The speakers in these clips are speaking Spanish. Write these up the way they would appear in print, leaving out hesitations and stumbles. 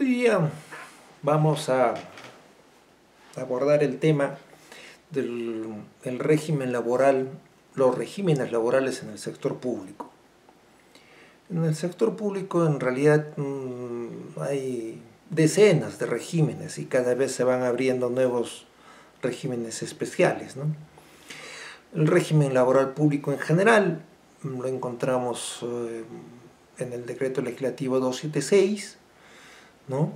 Hoy día vamos a abordar el tema del régimen laboral, los regímenes laborales en el sector público. En el sector público en realidad hay decenas de regímenes y cada vez se van abriendo nuevos regímenes especiales, ¿no? El régimen laboral público en general lo encontramos en el decreto legislativo 276, ¿no?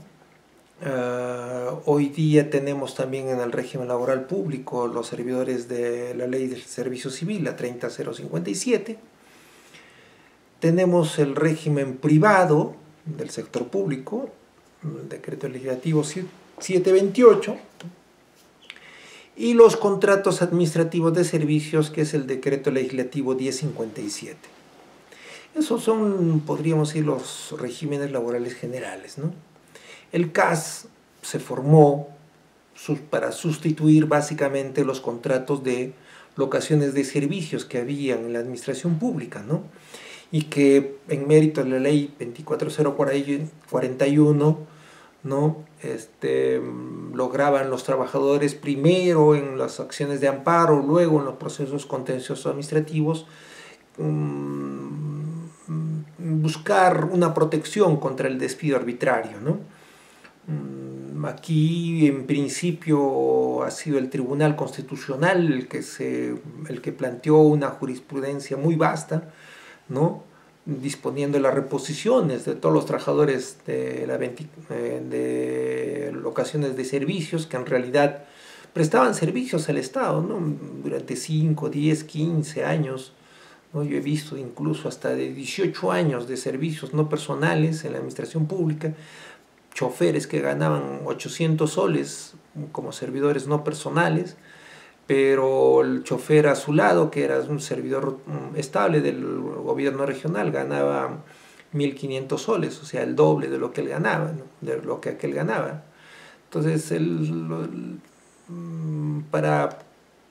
Hoy día tenemos también en el régimen laboral público los servidores de la ley del servicio civil, la 30057. Tenemos el régimen privado del sector público, el decreto legislativo 728, y los contratos administrativos de servicios, que es el decreto legislativo 1057. Esos son, podríamos decir, los regímenes laborales generales, ¿no? El CAS se formó para sustituir básicamente los contratos de locaciones de servicios que había en la administración pública, ¿no? Y que en mérito de la ley 24041, ¿no? Lograban los trabajadores primero en las acciones de amparo, luego en los procesos contenciosos administrativos, buscar una protección contra el despido arbitrario, ¿no? Aquí en principio ha sido el Tribunal Constitucional el que planteó una jurisprudencia muy vasta, ¿no? Disponiendo las reposiciones de todos los trabajadores de locaciones de servicios que en realidad prestaban servicios al Estado, ¿no? Durante 5, 10, 15 años, ¿no? Yo he visto incluso hasta de 18 años de servicios no personales en la administración pública, choferes que ganaban 800 soles como servidores no personales, pero el chofer a su lado, que era un servidor estable del gobierno regional, ganaba 1.500 soles, o sea, el doble de lo que él ganaba, ¿no? De lo que aquel ganaba. Entonces, para,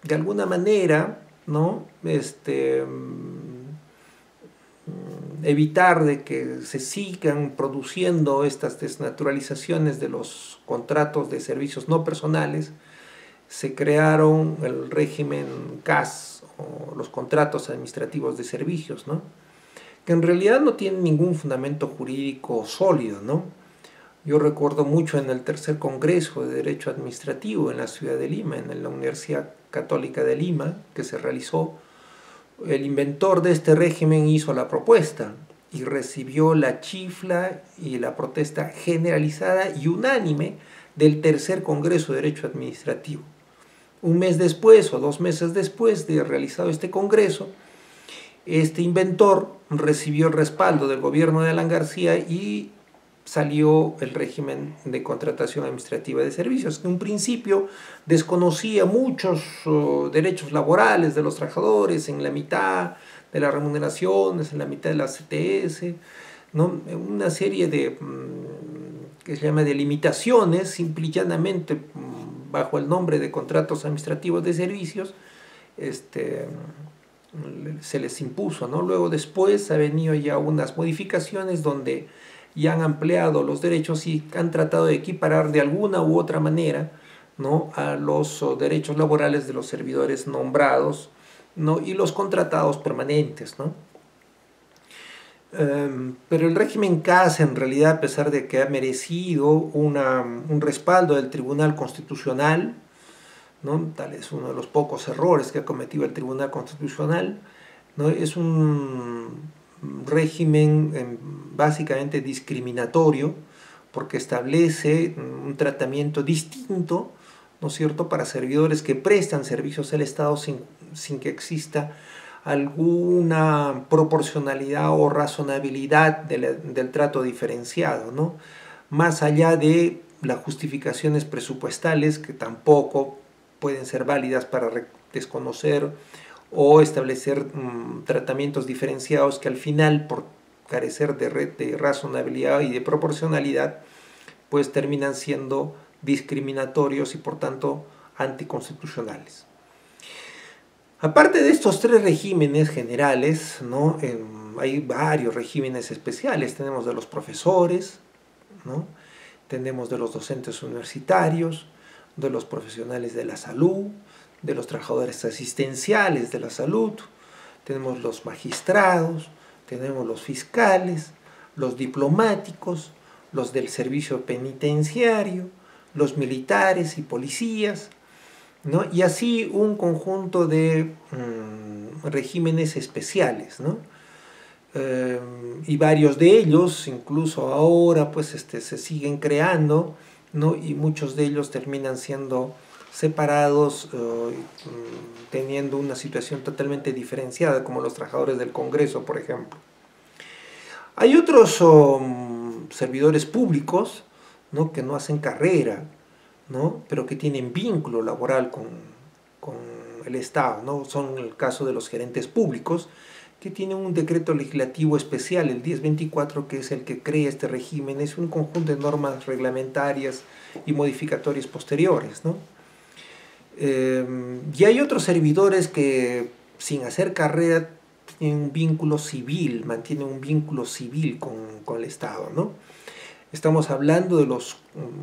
de alguna manera, ¿no? Evitar de que se sigan produciendo estas desnaturalizaciones de los contratos de servicios no personales, se crearon el régimen CAS, o los contratos administrativos de servicios, ¿no? Que en realidad no tienen ningún fundamento jurídico sólido, ¿no? Yo recuerdo mucho en el tercer Congreso de Derecho Administrativo en la ciudad de Lima, en la Universidad Católica de Lima, que se realizó. El inventor de este régimen hizo la propuesta y recibió la chifla y la protesta generalizada y unánime del tercer Congreso de Derecho Administrativo. Un mes después o 2 meses después de realizado este congreso, este inventor recibió el respaldo del gobierno de Alan García y salió el régimen de contratación administrativa de servicios, que en un principio desconocía muchos derechos laborales de los trabajadores, en la mitad de las remuneraciones, en la mitad de las CTS, ¿no? Una serie de que se llama de limitaciones, simple y llanamente bajo el nombre de contratos administrativos de servicios, se les impuso, ¿no? Luego después ha venido ya unas modificaciones donde ya han ampliado los derechos y han tratado de equiparar de alguna u otra manera, ¿no? A los derechos laborales de los servidores nombrados, ¿no? Y los contratados permanentes, ¿no? Pero el régimen CAS en realidad, a pesar de que ha merecido un respaldo del Tribunal Constitucional, ¿no? Tal es uno de los pocos errores que ha cometido el Tribunal Constitucional, ¿no? Es un régimen básicamente discriminatorio porque establece un tratamiento distinto, ¿no es cierto?, para servidores que prestan servicios al Estado sin que exista alguna proporcionalidad o razonabilidad del trato diferenciado, ¿no? Más allá de las justificaciones presupuestales que tampoco pueden ser válidas para desconocer o establecer tratamientos diferenciados que al final, por carecer de razonabilidad y de proporcionalidad, pues terminan siendo discriminatorios y por tanto anticonstitucionales. Aparte de estos 3 regímenes generales, ¿no? Hay varios regímenes especiales. Tenemos de los profesores, ¿no? tenemos de los docentes universitarios, de los profesionales de la salud, de los trabajadores asistenciales de la salud, tenemos los magistrados, tenemos los fiscales, los diplomáticos, los del servicio penitenciario, los militares y policías, ¿no? Y así un conjunto de regímenes especiales, ¿no? Y varios de ellos, incluso ahora, pues se siguen creando, ¿no? Y muchos de ellos terminan siendo separados, teniendo una situación totalmente diferenciada, como los trabajadores del Congreso, por ejemplo. Hay otros servidores públicos, ¿no? Que no hacen carrera, ¿no? Pero que tienen vínculo laboral con el Estado, ¿no? Son el caso de los gerentes públicos, que tienen un decreto legislativo especial, el 1024, que es el que crea este régimen. Es un conjunto de normas reglamentarias y modificatorias posteriores, ¿no? Y hay otros servidores que, sin hacer carrera, tienen un vínculo civil, mantienen un vínculo civil con el Estado, ¿no? Estamos hablando de los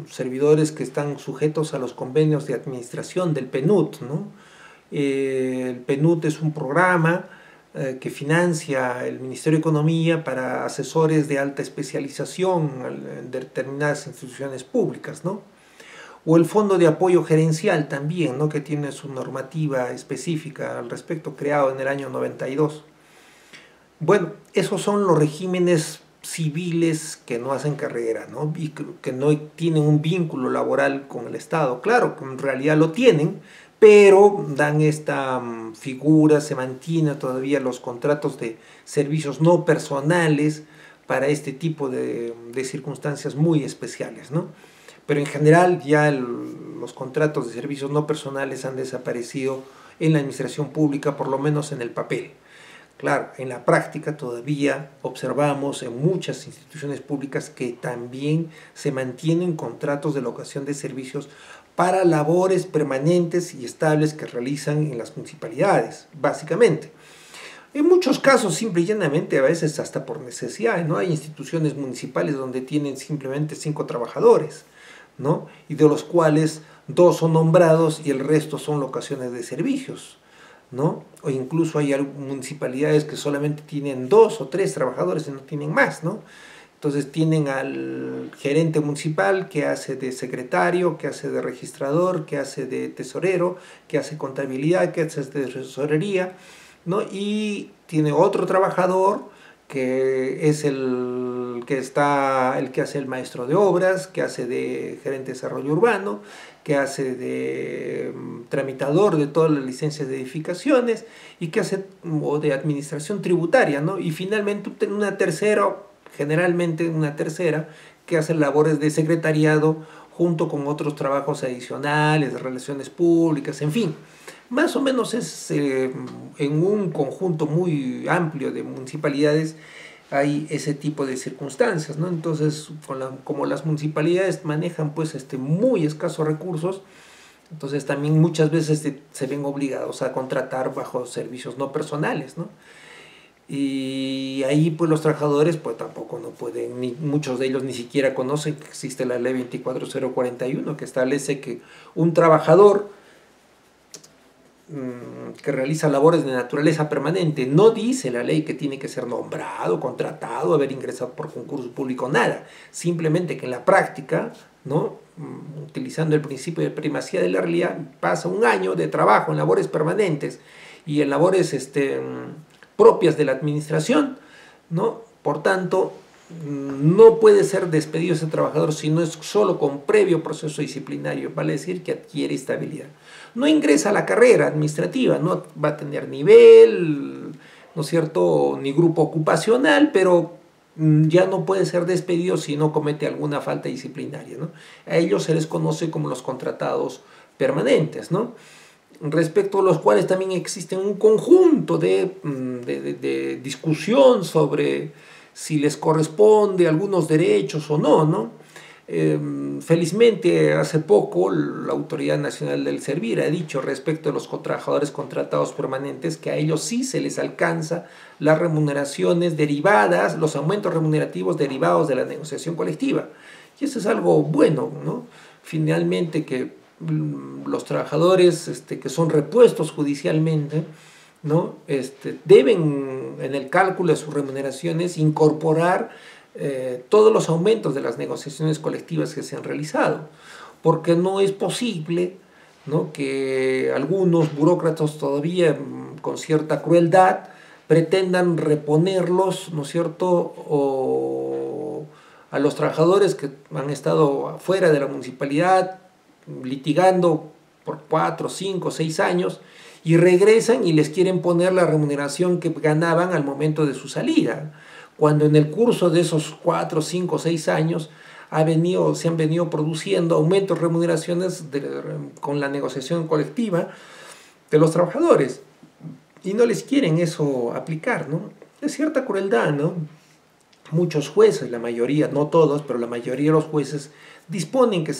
servidores que están sujetos a los convenios de administración del PNUD, ¿no? El PNUD es un programa que financia el Ministerio de Economía para asesores de alta especialización en determinadas instituciones públicas, ¿no? O el Fondo de Apoyo Gerencial también, ¿no? Que tiene su normativa específica al respecto, creado en el año 92. Bueno, esos son los regímenes civiles que no hacen carrera, ¿no? Y que no tienen un vínculo laboral con el Estado. Claro, que en realidad lo tienen, pero dan esta figura, se mantienen todavía los contratos de servicios no personales para este tipo de circunstancias muy especiales, ¿no? Pero en general ya los contratos de servicios no personales han desaparecido en la administración pública, por lo menos en el papel. Claro, en la práctica todavía observamos en muchas instituciones públicas que también se mantienen contratos de locación de servicios para labores permanentes y estables que realizan en las municipalidades, básicamente. En muchos casos, simple y llanamente, a veces hasta por necesidad, ¿no? Hay instituciones municipales donde tienen simplemente 5 trabajadores, ¿no? Y de los cuales 2 son nombrados y el resto son locaciones de servicios, ¿no? O incluso hay municipalidades que solamente tienen 2 o 3 trabajadores y no tienen más, ¿no? Entonces tienen al gerente municipal que hace de secretario, que hace de registrador, que hace de tesorero, que hace contabilidad, que hace de tesorería, ¿no? Y tiene otro trabajador que es el que hace el maestro de obras, que hace de gerente de desarrollo urbano, que hace de tramitador de todas las licencias de edificaciones y que hace o de administración tributaria, ¿no? Y finalmente generalmente una tercera, que hace labores de secretariado junto con otros trabajos adicionales, de relaciones públicas, en fin. Más o menos es en un conjunto muy amplio de municipalidades hay ese tipo de circunstancias, ¿no? Entonces, como las municipalidades manejan pues muy escasos recursos, entonces también muchas veces se ven obligados a contratar bajo servicios no personales, ¿no? Y ahí pues los trabajadores pues tampoco no pueden, muchos de ellos ni siquiera conocen que existe la ley 24041 que establece que un trabajador que realiza labores de naturaleza permanente, no dice la ley que tiene que ser nombrado, contratado, haber ingresado por concurso público, nada, simplemente que en la práctica, ¿no? Utilizando el principio de primacía de la realidad, pasa un año de trabajo en labores permanentes y en labores propias de la administración, ¿no? Por tanto, no puede ser despedido ese trabajador si no es solo con previo proceso disciplinario, vale decir que adquiere estabilidad. No ingresa a la carrera administrativa, no va a tener nivel, ¿no es cierto?, ni grupo ocupacional, pero ya no puede ser despedido si no comete alguna falta disciplinaria, ¿no? A ellos se les conoce como los contratados permanentes, ¿no? Respecto a los cuales también existe un conjunto de discusión sobre si les corresponde algunos derechos o no, ¿no? Felizmente hace poco la Autoridad Nacional del Servir ha dicho respecto a los trabajadores contratados permanentes que a ellos sí se les alcanza las remuneraciones derivadas, los aumentos remunerativos derivados de la negociación colectiva, Y eso es algo bueno, ¿no? Finalmente que los trabajadores que son repuestos judicialmente, ¿no? Deben en el cálculo de sus remuneraciones incorporar todos los aumentos de las negociaciones colectivas que se han realizado, porque no es posible, ¿no?, que algunos burócratas todavía con cierta crueldad pretendan reponerlos, ¿no es cierto?, o a los trabajadores que han estado fuera de la municipalidad litigando por 4, 5, 6 años y regresan y les quieren poner la remuneración que ganaban al momento de su salida, cuando en el curso de esos 4, 5, 6 años se han venido produciendo aumentos de remuneraciones con la negociación colectiva de los trabajadores y no les quieren eso aplicar, ¿no? Es cierta crueldad, ¿no? Muchos jueces, la mayoría, no todos, pero la mayoría de los jueces disponen que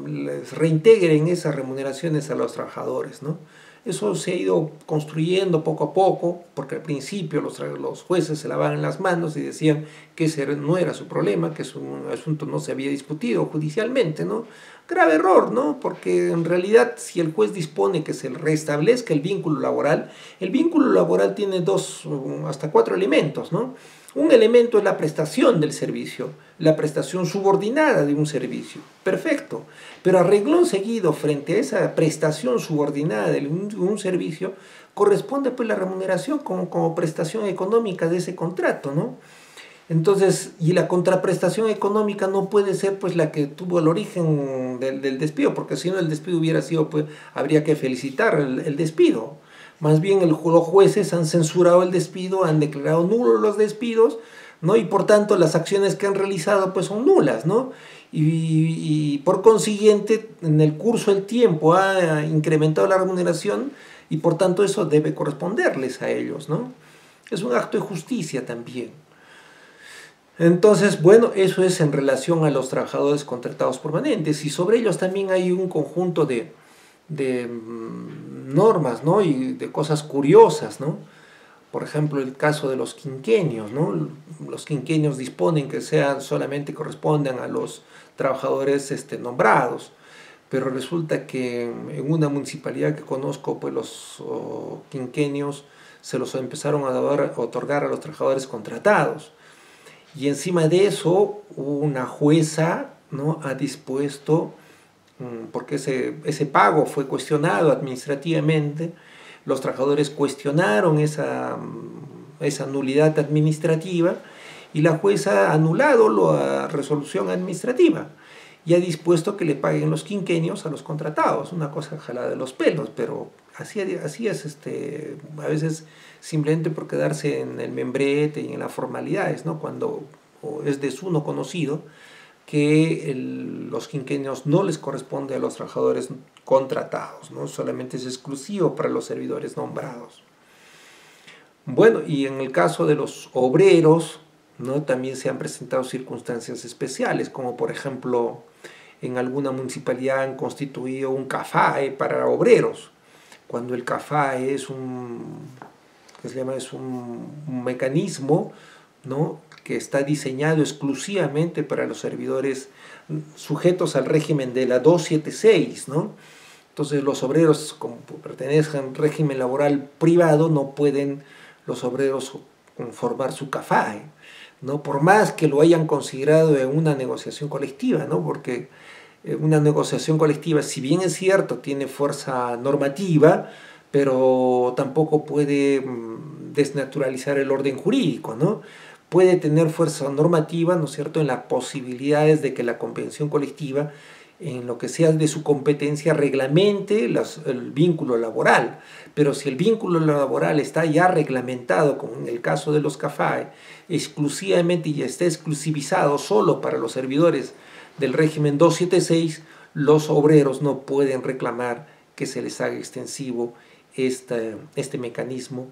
les reintegren esas remuneraciones a los trabajadores, ¿no? Eso se ha ido construyendo poco a poco, porque al principio los jueces se lavaban las manos y decían que ese no era su problema, que su asunto no se había discutido judicialmente, ¿no? Grave error, ¿no? Porque en realidad si el juez dispone que se restablezca el vínculo laboral tiene 2 hasta 4 elementos, ¿no? Un elemento es la prestación del servicio, la prestación subordinada de un servicio. Perfecto. Pero a renglón seguido, frente a esa prestación subordinada de un servicio, corresponde pues la remuneración como prestación económica de ese contrato, ¿no? Entonces, y la contraprestación económica no puede ser pues la que tuvo el origen del despido, porque si no el despido hubiera sido, pues habría que felicitar el despido. Más bien los jueces han censurado el despido, han declarado nulos los despidos, ¿no? Y por tanto las acciones que han realizado pues son nulas, ¿no? Y por consiguiente en el curso del tiempo ha incrementado la remuneración y por tanto eso debe corresponderles a ellos, ¿no? Es un acto de justicia también. Entonces, bueno, eso es en relación a los trabajadores contratados permanentes y sobre ellos también hay un conjunto de normas, ¿no? Y de cosas curiosas, ¿no? Por ejemplo, el caso de los quinquenios, ¿no? Los quinquenios disponen que solamente correspondan a los trabajadores nombrados, pero resulta que en una municipalidad que conozco, pues los quinquenios se los empezaron a otorgar a los trabajadores contratados. Y encima de eso, una jueza, ¿no?, ha dispuesto, porque ese pago fue cuestionado administrativamente, los trabajadores cuestionaron esa nulidad administrativa y la jueza ha anulado la resolución administrativa y ha dispuesto que le paguen los quinquenios a los contratados. Una cosa jalada de los pelos, pero así es a veces simplemente por quedarse en el membrete y en las formalidades, ¿no? Cuando es desuno conocido que los quinquenios no les corresponde a los trabajadores contratados, ¿no? Solamente es exclusivo para los servidores nombrados. Bueno, y en el caso de los obreros, ¿no?, también se han presentado circunstancias especiales, como por ejemplo en alguna municipalidad han constituido un CAFAE para obreros, cuando el CAFAE es un mecanismo, ¿no?, que está diseñado exclusivamente para los servidores sujetos al régimen de la 276, ¿no? Entonces los obreros, como pertenecen al régimen laboral privado, no pueden los obreros formar su CAFAE, ¿no? Por más que lo hayan considerado en una negociación colectiva, ¿no? Porque una negociación colectiva, si bien es cierto, tiene fuerza normativa, pero tampoco puede desnaturalizar el orden jurídico, ¿no? Puede tener fuerza normativa, ¿no es cierto?, en las posibilidades de que la convención colectiva, en lo que sea de su competencia, reglamente el vínculo laboral. Pero si el vínculo laboral está ya reglamentado, como en el caso de los CAFAE, exclusivamente y está exclusivizado solo para los servidores del régimen 276, los obreros no pueden reclamar que se les haga extensivo este mecanismo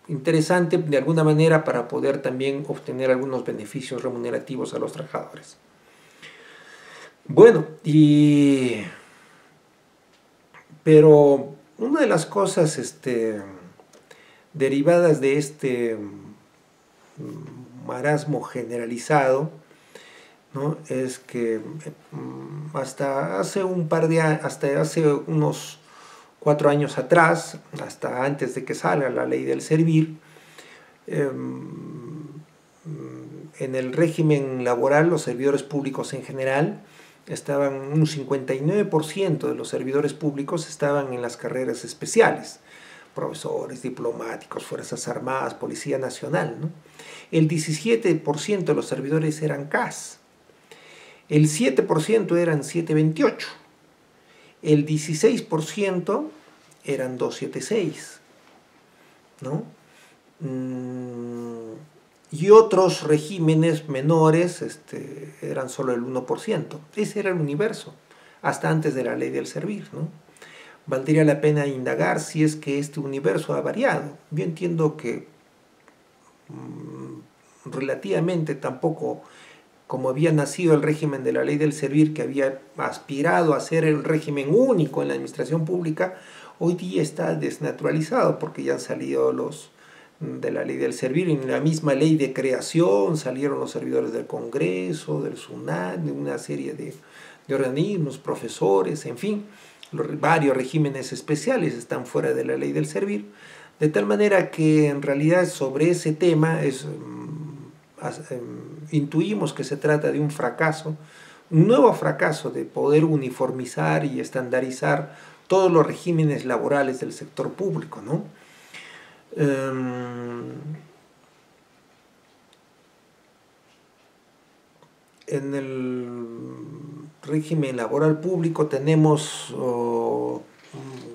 interesante de alguna manera para poder también obtener algunos beneficios remunerativos a los trabajadores. Bueno, pero una de las cosas derivadas de este marasmo generalizado ¿no? Es que hasta hace hasta hace unos 4 años atrás, hasta antes de que salga la ley del servir, en el régimen laboral los servidores públicos en general estaban, un 59% de los servidores públicos estaban en las carreras especiales, profesores, diplomáticos, Fuerzas Armadas, Policía Nacional, ¿no? El 17% de los servidores eran CAS, el 7% eran 728, el 16% eran 276, ¿no? Y otros regímenes menores eran solo el 1%. Ese era el universo, hasta antes de la ley del servir, ¿no? Valdría la pena indagar si es que este universo ha variado. Yo entiendo que relativamente tampoco, como había nacido el régimen de la ley del servir, que había aspirado a ser el régimen único en la administración pública, hoy día está desnaturalizado porque ya han salido los de la ley del servir, en la misma ley de creación salieron los servidores del Congreso, del SUNAT, de una serie de organismos, profesores, en fin, varios regímenes especiales están fuera de la ley del servir, de tal manera que en realidad sobre ese tema intuimos que se trata de un fracaso, un nuevo fracaso de poder uniformizar y estandarizar todos los regímenes laborales del sector público, ¿no? En el régimen laboral público tenemos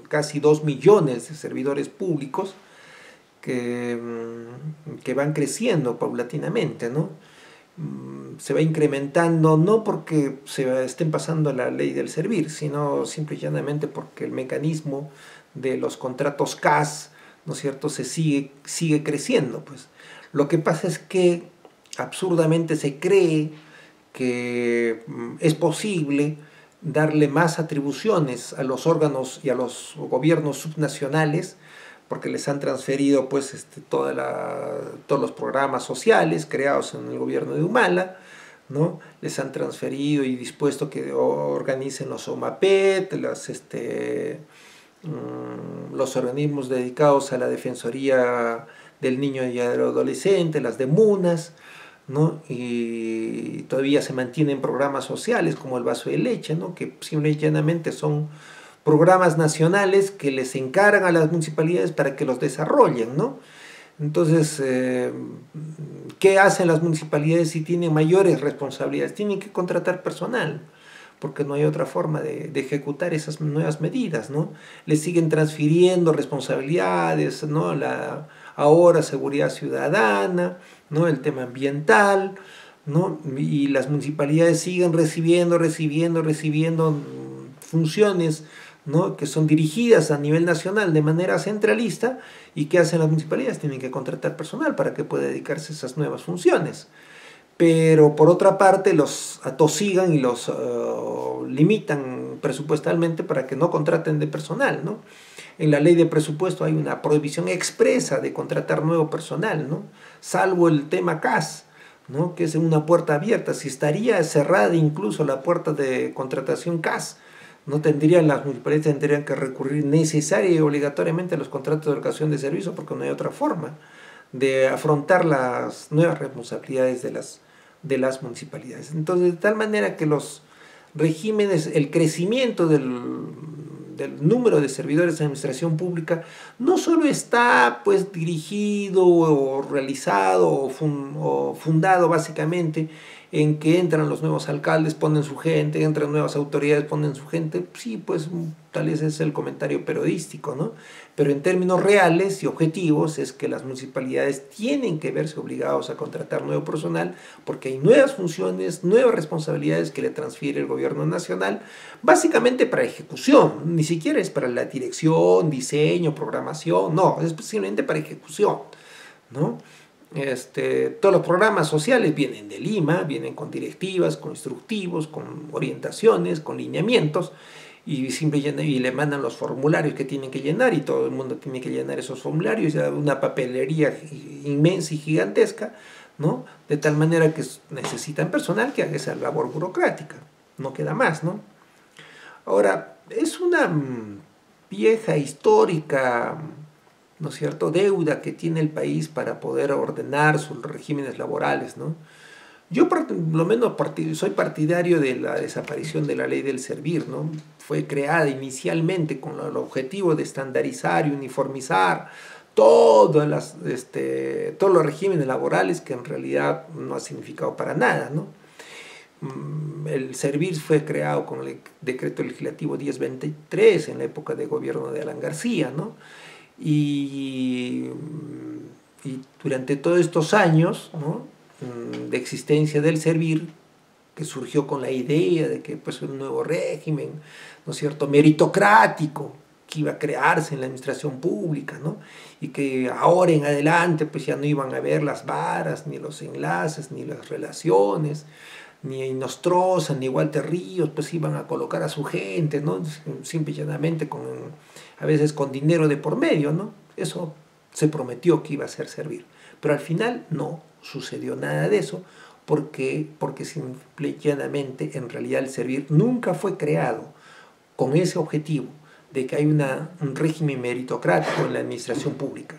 casi 2 millones de servidores públicos que van creciendo paulatinamente, ¿no? Se va incrementando no porque se estén pasando la ley del servir, sino simple y llanamente porque el mecanismo de los contratos CAS, ¿no es cierto?, se sigue creciendo, pues. Lo que pasa es que absurdamente se cree que es posible darle más atribuciones a los órganos y a los gobiernos subnacionales, porque les han transferido pues todos los programas sociales creados en el gobierno de Humala, ¿no? Les han transferido y dispuesto que organicen los OMAPET, los organismos dedicados a la defensoría del niño y del adolescente, las DEMUNAS, ¿no? Y todavía se mantienen programas sociales como el vaso de leche, ¿no? Que simple y llanamente son programas nacionales que les encargan a las municipalidades para que los desarrollen, ¿no? Entonces, ¿qué hacen las municipalidades si tienen mayores responsabilidades? Tienen que contratar personal, porque no hay otra forma de ejecutar esas nuevas medidas, ¿no? Les siguen transfiriendo responsabilidades, ¿no? Ahora seguridad ciudadana, ¿no? El tema ambiental, ¿no? Y las municipalidades siguen recibiendo funciones, ¿no? Que son dirigidas a nivel nacional de manera centralista. ¿Y qué hacen las municipalidades? Tienen que contratar personal para que pueda dedicarse a esas nuevas funciones. Pero por otra parte los atosigan y los limitan presupuestalmente para que no contraten de personal, ¿no? En la ley de presupuesto hay una prohibición expresa de contratar nuevo personal, ¿no? Salvo el tema CAS, ¿no? Que es una puerta abierta. Si estaría cerrada incluso la puerta de contratación CAS, las municipalidades tendrían que recurrir necesaria y obligatoriamente a los contratos de locación de servicio, porque no hay otra forma de afrontar las nuevas responsabilidades de las municipalidades. Entonces, de tal manera que los regímenes, el crecimiento del número de servidores de administración pública no solo está pues dirigido o realizado o fundado básicamente en que entran los nuevos alcaldes, ponen su gente, entran nuevas autoridades, ponen su gente. Sí, pues tal vez es el comentario periodístico, ¿no? Pero en términos reales y objetivos es que las municipalidades tienen que verse obligados a contratar nuevo personal porque hay nuevas funciones, nuevas responsabilidades que le transfiere el gobierno nacional, básicamente para ejecución, ni siquiera es para la dirección, diseño, programación, no, es especialmente para ejecución, ¿no? Todos los programas sociales vienen de Lima, vienen con directivas, con instructivos, con orientaciones, con lineamientos, y le mandan los formularios que tienen que llenar, y todo el mundo tiene que llenar esos formularios, ya una papelería inmensa y gigantesca, ¿no? De tal manera que necesitan personal que haga esa labor burocrática, no queda más, ¿no? Ahora, es una vieja, histórica, ¿no es cierto?, deuda que tiene el país para poder ordenar sus regímenes laborales, ¿no? Yo, por lo menos, soy partidario de la desaparición de la ley del servir, ¿no? Fue creada inicialmente con el objetivo de estandarizar y uniformizar todos los regímenes laborales, que en realidad no ha significado para nada, ¿no? El servir fue creado con el decreto legislativo 1023 en la época de gobierno de Alan García, ¿no? Y durante todos estos años, ¿no?, de existencia del servir, que surgió con la idea de que pues un nuevo régimen, ¿no es cierto?, meritocrático, que iba a crearse en la administración pública, ¿no?, y que ahora en adelante pues ya no iban a haber las varas, ni los enlaces, ni las relaciones, ni Inostroza, ni Walter Ríos, pues iban a colocar a su gente, ¿no?, simple y llanamente a veces con dinero de por medio, ¿no? Eso se prometió que iba a ser servir, pero al final no sucedió nada de eso, porque simple y llanamente en realidad el servir nunca fue creado con ese objetivo de que hay un régimen meritocrático en la administración pública,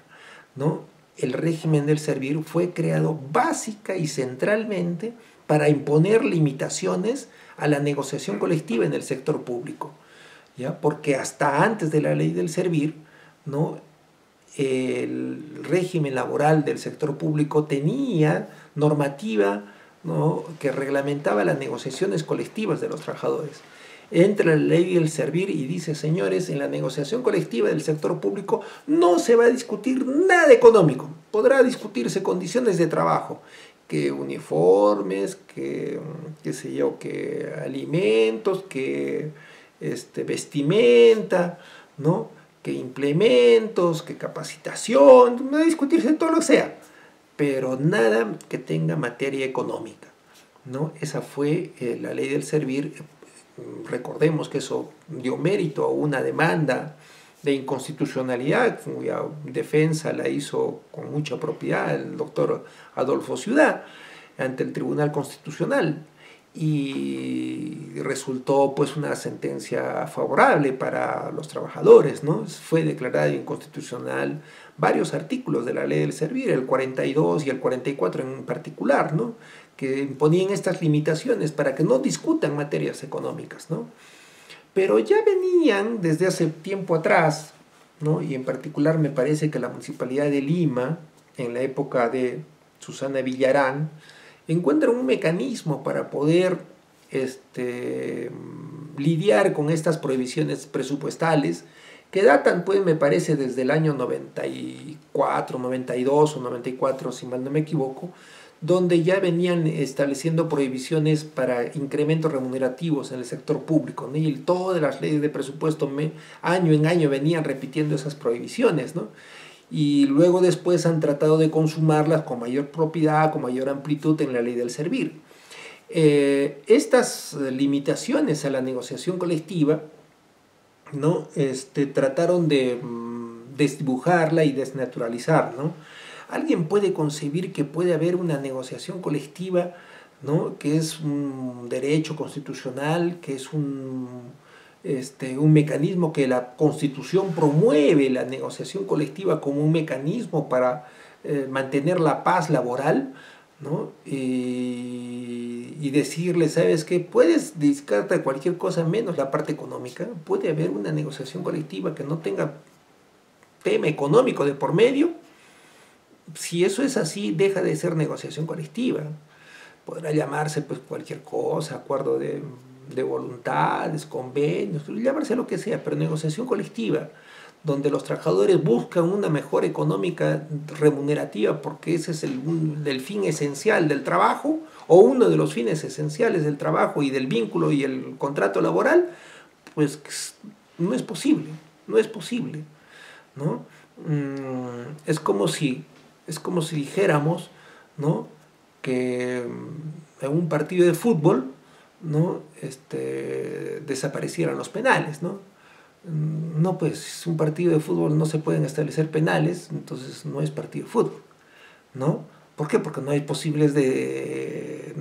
¿no? El régimen del servir fue creado básica y centralmente para imponer limitaciones a la negociación colectiva en el sector público, ¿ya? Porque hasta antes de la ley del servir, ¿no?, el régimen laboral del sector público tenía normativa, ¿no?, que reglamentaba las negociaciones colectivas de los trabajadores. Entra la ley del servir y dice, señores, en la negociación colectiva del sector público no se va a discutir nada económico, podrá discutirse condiciones de trabajo, que uniformes, que qué sé yo, que alimentos, que vestimenta, ¿no?, que implementos, que capacitación, va a discutirse todo lo que sea, pero nada que tenga materia económica, ¿no? Esa fue la ley del servir. Recordemos que eso dio mérito a una demanda de inconstitucionalidad, cuya defensa la hizo con mucha propiedad el doctor Adolfo Ciudad ante el Tribunal Constitucional, y resultó pues una sentencia favorable para los trabajadores, ¿no? Fue declarada inconstitucional varios artículos de la ley del servir, el 42 y el 44 en particular, ¿no?, que imponían estas limitaciones para que no discutan materias económicas, ¿no? Pero ya venían desde hace tiempo atrás, ¿no?, y en particular me parece que la Municipalidad de Lima, en la época de Susana Villarán, encuentra un mecanismo para poder lidiar con estas prohibiciones presupuestales que datan, pues, me parece, desde el año 94, 92 o 94, si mal no me equivoco, donde ya venían estableciendo prohibiciones para incrementos remunerativos en el sector público, ¿no? Y todas las leyes de presupuesto año en año venían repitiendo esas prohibiciones, ¿no? Y luego después han tratado de consumarlas con mayor propiedad, con mayor amplitud en la ley del servir. Estas limitaciones a la negociación colectiva, ¿no?, trataron de desdibujarla y desnaturalizar, ¿no? ¿Alguien puede concebir que puede haber una negociación colectiva, ¿no?, que es un derecho constitucional, que es un mecanismo que la Constitución promueve, la negociación colectiva como un mecanismo para mantener la paz laboral, ¿no? Y decirle, ¿sabes qué? Puedes dedicarte a cualquier cosa menos la parte económica. Puede haber una negociación colectiva que no tenga tema económico de por medio. Si eso es así, deja de ser negociación colectiva. Podrá llamarse pues cualquier cosa, acuerdo de voluntades, convenios, llamarse lo que sea, pero negociación colectiva, donde los trabajadores buscan una mejora económica remunerativa, porque ese es el fin esencial del trabajo, o uno de los fines esenciales del trabajo y del vínculo y el contrato laboral, pues no es posible, ¿no? Es como si dijéramos, ¿no?, que en un partido de fútbol, ¿no?, desaparecieran los penales, ¿no? No, pues un partido de fútbol no se pueden establecer penales, entonces no es partido de fútbol, ¿no? ¿Por qué? Porque no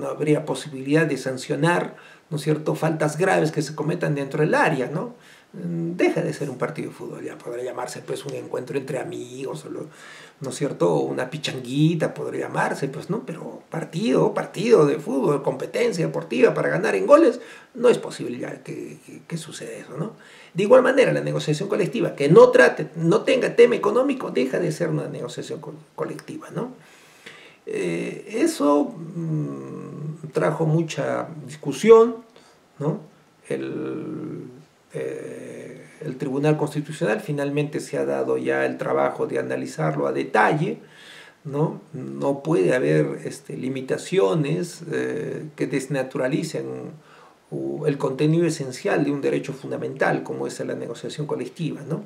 habría posibilidad de sancionar, ¿no es cierto?, faltas graves que se cometan dentro del área, ¿no? Deja de ser un partido de fútbol, ya podría llamarse pues un encuentro entre amigos, ¿no es cierto?, una pichanguita podría llamarse, pues, ¿no? Pero partido de fútbol, competencia deportiva para ganar en goles, no es posible ya que suceda eso, ¿no? De igual manera, la negociación colectiva que no tenga tema económico, deja de ser una negociación colectiva, ¿no? Eso trajo mucha discusión, ¿no? El Tribunal Constitucional finalmente se ha dado ya el trabajo de analizarlo a detalle, ¿no? No puede haber limitaciones que desnaturalicen el contenido esencial de un derecho fundamental como es la negociación colectiva, ¿no?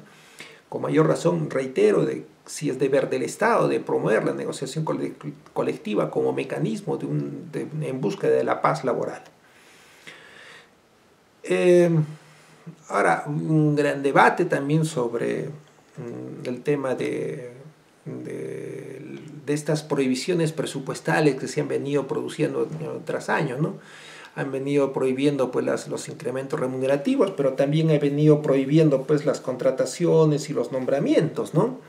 Con mayor razón, reitero, si es deber del Estado de promover la negociación colectiva como mecanismo en búsqueda de la paz laboral. Ahora, un gran debate también sobre el tema de estas prohibiciones presupuestales que se han venido produciendo año tras año, ¿no? Han venido prohibiendo pues los incrementos remunerativos, pero también han venido prohibiendo pues las contrataciones y los nombramientos, ¿no?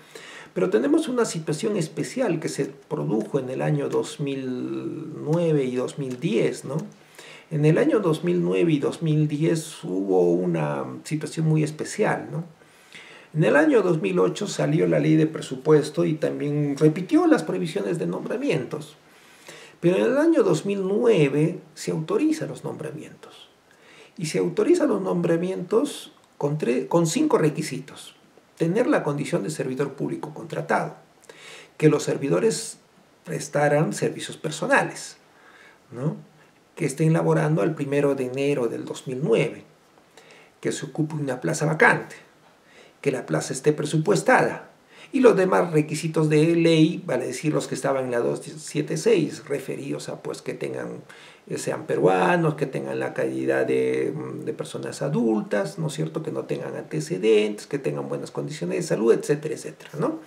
Pero tenemos una situación especial que se produjo en el año 2009 y 2010, ¿no? En el año 2009 y 2010 hubo una situación muy especial, ¿no? En el año 2008 salió la ley de presupuesto y también repitió las prohibiciones de nombramientos. Pero en el año 2009 se autorizan los nombramientos. Y se autorizan los nombramientos con 5 requisitos. Tener la condición de servidor público contratado. Que los servidores prestaran servicios personales, ¿no? Que estén laborando al 1 de enero del 2009. Que se ocupe una plaza vacante. Que la plaza esté presupuestada. Y los demás requisitos de ley, vale decir los que estaban en la 276, referidos a pues que sean peruanos, que tengan la calidad de personas adultas, ¿no es cierto?, que no tengan antecedentes, que tengan buenas condiciones de salud, etcétera, etcétera, ¿no?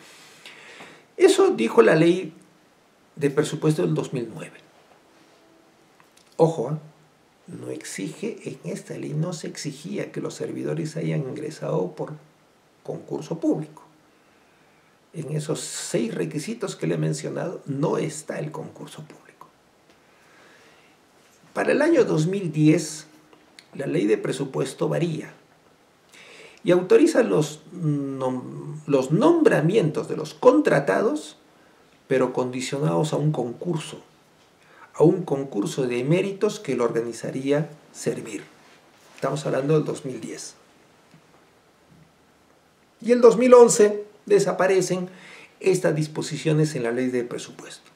Eso dijo la ley de presupuesto del 2009. Ojo, no exige, en esta ley no se exigía que los servidores hayan ingresado por concurso público. En esos 6 requisitos que le he mencionado no está el concurso público. Para el año 2010, la ley de presupuesto varía y autoriza los nombramientos de los contratados, pero condicionados a un concurso de méritos que lo organizaría Servir. Estamos hablando del 2010. Y el 2011 desaparecen estas disposiciones en la ley de presupuesto.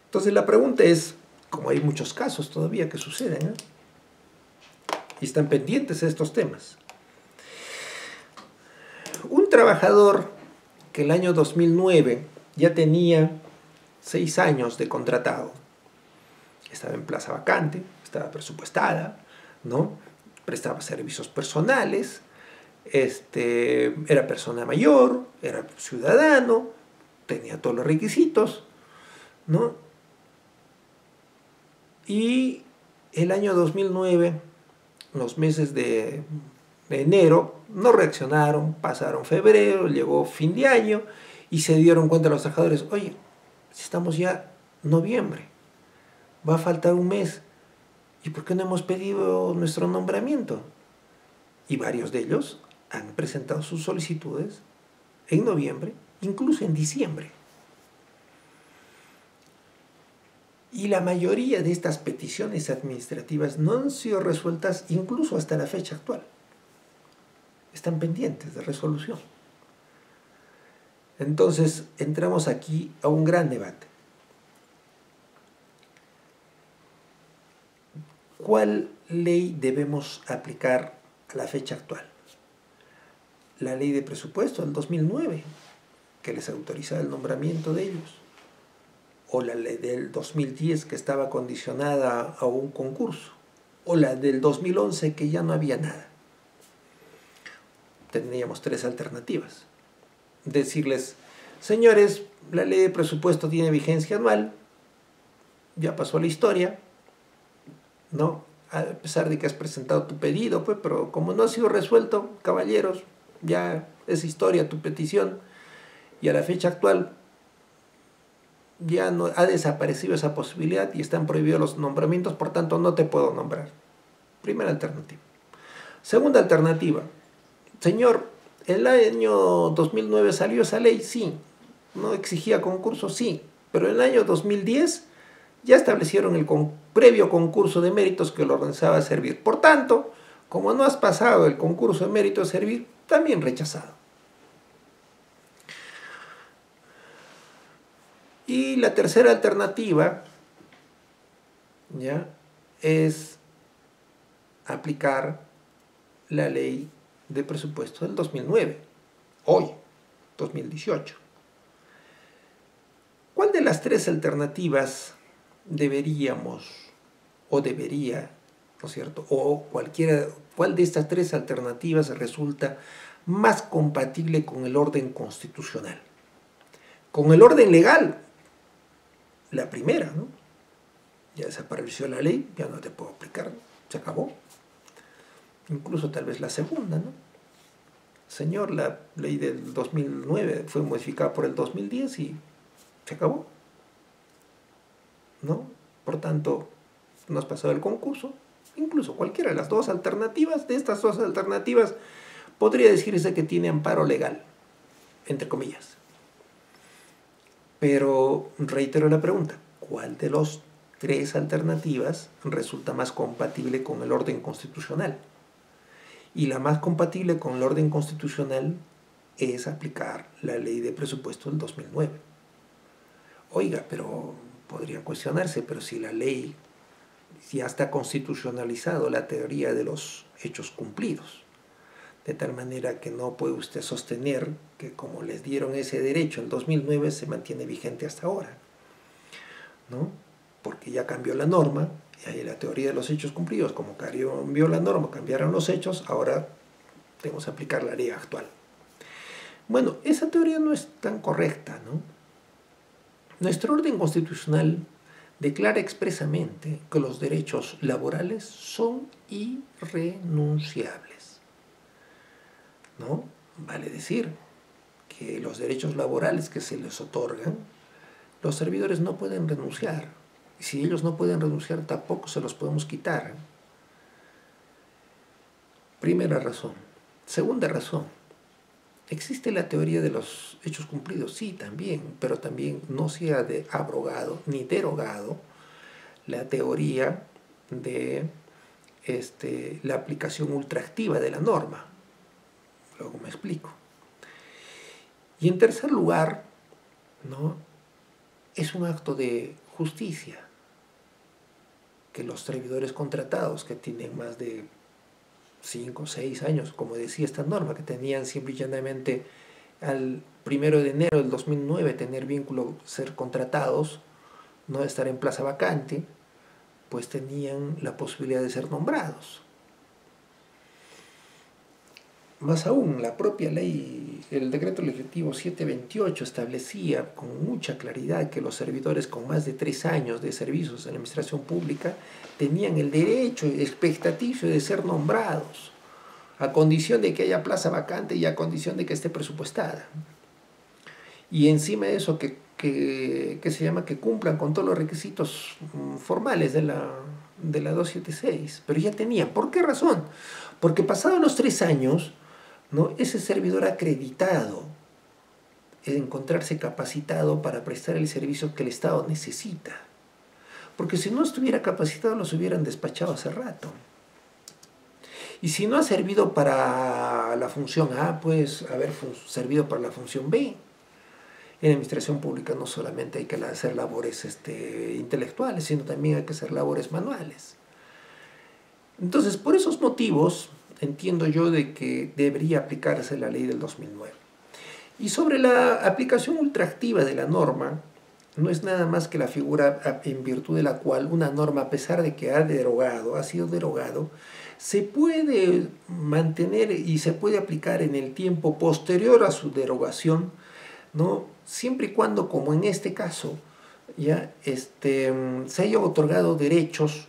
Entonces la pregunta es, como hay muchos casos todavía que suceden, ¿eh?, y están pendientes estos temas. Un trabajador que el año 2009 ya tenía 6 años de contratado, estaba en plaza vacante, estaba presupuestada, ¿no?, prestaba servicios personales, era persona mayor, era ciudadano, tenía todos los requisitos, ¿no? Y el año 2009, los meses de enero, no reaccionaron, pasaron febrero, llegó fin de año y se dieron cuenta los trabajadores, oye, si estamos ya en noviembre, va a faltar un mes, ¿y por qué no hemos pedido nuestro nombramiento? Y varios de ellos han presentado sus solicitudes en noviembre, incluso en diciembre. Y la mayoría de estas peticiones administrativas no han sido resueltas incluso hasta la fecha actual. Están pendientes de resolución. Entonces, entramos aquí a un gran debate. ¿Cuál ley debemos aplicar a la fecha actual? La ley de presupuesto del 2009, que les autorizaba el nombramiento de ellos, o la ley del 2010 que estaba condicionada a un concurso, o la del 2011 que ya no había nada. Tendríamos 3 alternativas. Decirles, Señores, la ley de presupuesto tiene vigencia anual, ya pasó la historia, ¿no? A pesar de que has presentado tu pedido, pues, pero como no ha sido resuelto, caballeros, ya es historia tu petición, y a la fecha actual ya no ha desaparecido esa posibilidad y están prohibidos los nombramientos, por tanto no te puedo nombrar. Primera alternativa. Segunda alternativa. Señor, el año 2009 salió esa ley, sí. No exigía concurso, sí. Pero en el año 2010 ya establecieron el previo concurso de méritos que lo organizaba a servir. Por tanto, como no has pasado el concurso de méritos a servir, también rechazado. Y la tercera alternativa, ¿ya?, es aplicar la ley de presupuesto del 2009, hoy, 2018. ¿Cuál de las tres alternativas deberíamos o debería, ¿no es cierto? O ¿cuál de estas tres alternativas resulta más compatible con el orden constitucional? Con el orden legal, la primera, ¿no? Ya desapareció la ley, ya no te puedo aplicar, se acabó. Incluso tal vez la segunda, ¿no? Señor, la ley del 2009 fue modificada por el 2010 y se acabó, ¿no? Por tanto, no has pasado el concurso. Incluso cualquiera de las dos alternativas, de estas dos alternativas, podría decirse que tiene amparo legal, entre comillas. Pero reitero la pregunta, ¿cuál de las tres alternativas resulta más compatible con el orden constitucional? Y la más compatible con el orden constitucional es aplicar la ley de presupuesto del 2009. Oiga, pero podrían cuestionarse, pero si la ley ya está constitucionalizado, la teoría de los hechos cumplidos, de tal manera que no puede usted sostener que como les dieron ese derecho en 2009 se mantiene vigente hasta ahora, ¿no? Porque ya cambió la norma, y ahí la teoría de los hechos cumplidos, como cambió la norma, cambiaron los hechos, ahora tenemos que aplicar la ley actual. Bueno, esa teoría no es tan correcta, ¿no? Nuestro orden constitucional declara expresamente que los derechos laborales son irrenunciables, ¿no? Vale decir que los derechos laborales que se les otorgan, los servidores no pueden renunciar. Y si ellos no pueden renunciar, tampoco se los podemos quitar. Primera razón. Segunda razón. ¿Existe la teoría de los hechos cumplidos? Sí, también, pero también no se ha abrogado ni derogado la teoría de la aplicación ultraactiva de la norma. Luego me explico. Y en tercer lugar, ¿no?, es un acto de justicia que los servidores contratados que tienen más de 5 o 6 años, como decía esta norma, que tenían simple y llanamente al 1 de enero del 2009 tener vínculo, ser contratados, no estar en plaza vacante, pues tenían la posibilidad de ser nombrados. Más aún, la propia ley, el decreto legislativo 728 establecía con mucha claridad que los servidores con más de 3 años de servicios en la administración pública tenían el derecho expectaticio de ser nombrados, a condición de que haya plaza vacante y a condición de que esté presupuestada. Y encima de eso, que cumplan con todos los requisitos formales de la 276. Pero ya tenían. ¿Por qué razón? Porque pasados los 3 años, ¿no?, ese servidor acreditado encontrarse capacitado para prestar el servicio que el Estado necesita. Porque si no estuviera capacitado, los hubieran despachado hace rato. Y si no ha servido para la función A, pues haber servido para la función B. En administración pública no solamente hay que hacer labores intelectuales, sino también hay que hacer labores manuales. Entonces, por esos motivos, entiendo yo de que debería aplicarse la ley del 2009. Y sobre la aplicación ultraactiva de la norma, no es nada más que la figura en virtud de la cual una norma, a pesar de que ha sido derogado, se puede mantener y se puede aplicar en el tiempo posterior a su derogación, ¿no?, siempre y cuando, como en este caso, ya se haya otorgado derechos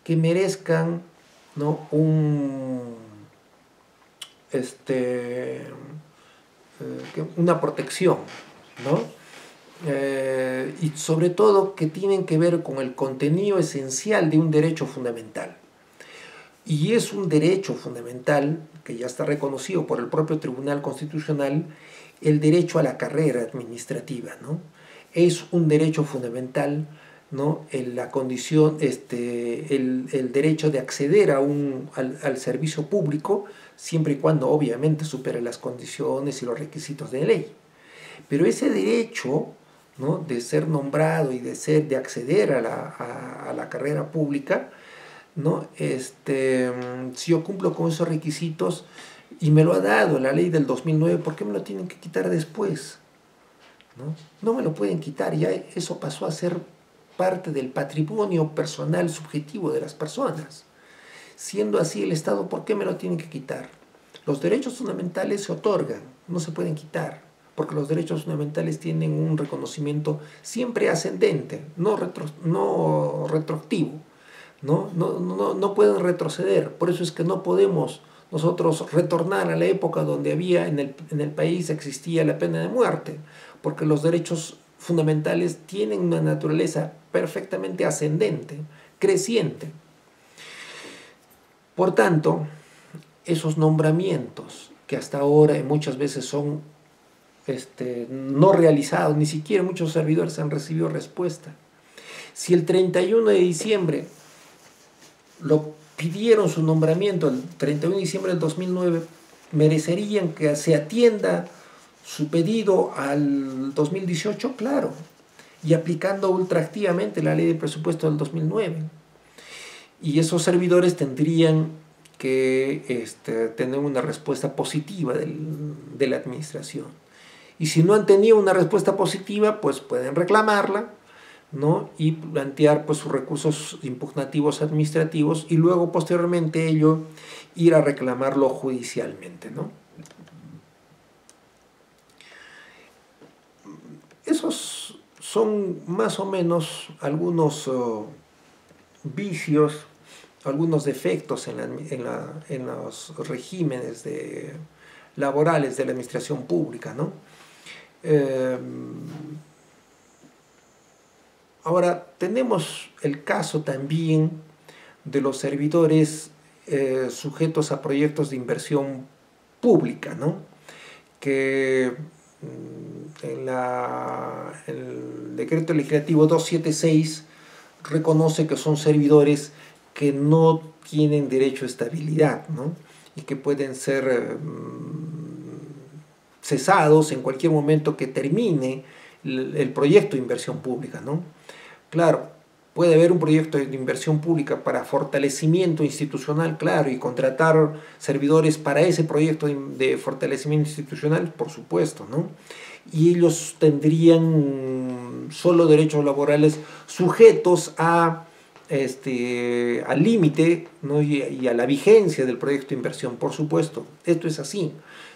que merezcan, ¿no?, una protección, ¿no? Y sobre todo que tienen que ver con el contenido esencial de un derecho fundamental. Y es un derecho fundamental que ya está reconocido por el propio Tribunal Constitucional, el derecho a la carrera administrativa, ¿no? Es un derecho fundamental, ¿no?, en la condición, el derecho de acceder al servicio público, siempre y cuando obviamente supere las condiciones y los requisitos de ley. Pero ese derecho, ¿no?, de ser nombrado y de acceder a la carrera pública, ¿no?, si yo cumplo con esos requisitos y me lo ha dado la ley del 2009, ¿por qué me lo tienen que quitar después? No me lo pueden quitar, ya eso pasó a ser parte del patrimonio personal subjetivo de las personas. Siendo así el Estado, ¿por qué me lo tienen que quitar? Los derechos fundamentales se otorgan, no se pueden quitar, porque los derechos fundamentales tienen un reconocimiento siempre ascendente, no retroactivo. No pueden retroceder. Por eso es que no podemos nosotros retornar a la época donde había en el país existía la pena de muerte, porque los derechos fundamentales tienen una naturaleza perfectamente ascendente, creciente. Por tanto, esos nombramientos que hasta ahora muchas veces son no realizados, ni siquiera muchos servidores han recibido respuesta. Si el 31 de diciembre lo pidieron su nombramiento, el 31 de diciembre del 2009, merecerían que se atienda su pedido al 2018, claro, y aplicando ultraactivamente la ley de presupuesto del 2009. Y esos servidores tendrían que tener una respuesta positiva de la administración. Y si no han tenido una respuesta positiva, pues pueden reclamarla, ¿no?, y plantear pues sus recursos impugnativos administrativos y luego posteriormente ello ir a reclamarlo judicialmente, ¿no? Esos son más o menos algunos vicios, algunos defectos en los regímenes laborales de la administración pública, ¿no? Ahora, tenemos el caso también de los servidores sujetos a proyectos de inversión pública, ¿no?, que el decreto legislativo 276 reconoce que son servidores que no tienen derecho a estabilidad, ¿no?, y que pueden ser cesados en cualquier momento que termine el proyecto de inversión pública, ¿no? Claro, puede haber un proyecto de inversión pública para fortalecimiento institucional, claro, y contratar servidores para ese proyecto de fortalecimiento institucional, por supuesto, ¿no? Y ellos tendrían solo derechos laborales sujetos al límite, ¿no?, y a la vigencia del proyecto de inversión, por supuesto. Esto es así.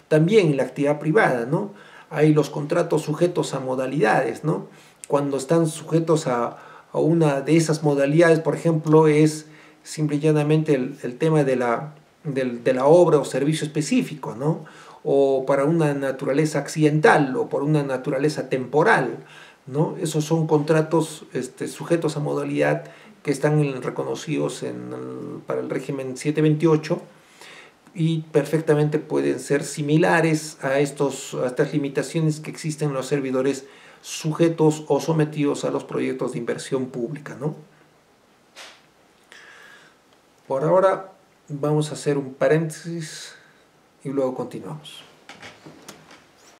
También en la actividad privada, ¿no?, hay los contratos sujetos a modalidades, ¿no? Cuando están sujetos a una de esas modalidades, por ejemplo, es simple y llanamente el tema de la obra o servicio específico, ¿no?, o para una naturaleza accidental o por una naturaleza temporal, ¿no? Esos son contratos sujetos a modalidad que están reconocidos para el régimen 728 y perfectamente pueden ser similares a estas limitaciones que existen en los servidores sujetos o sometidos a los proyectos de inversión pública, ¿no? Por ahora vamos a hacer un paréntesis y luego continuamos.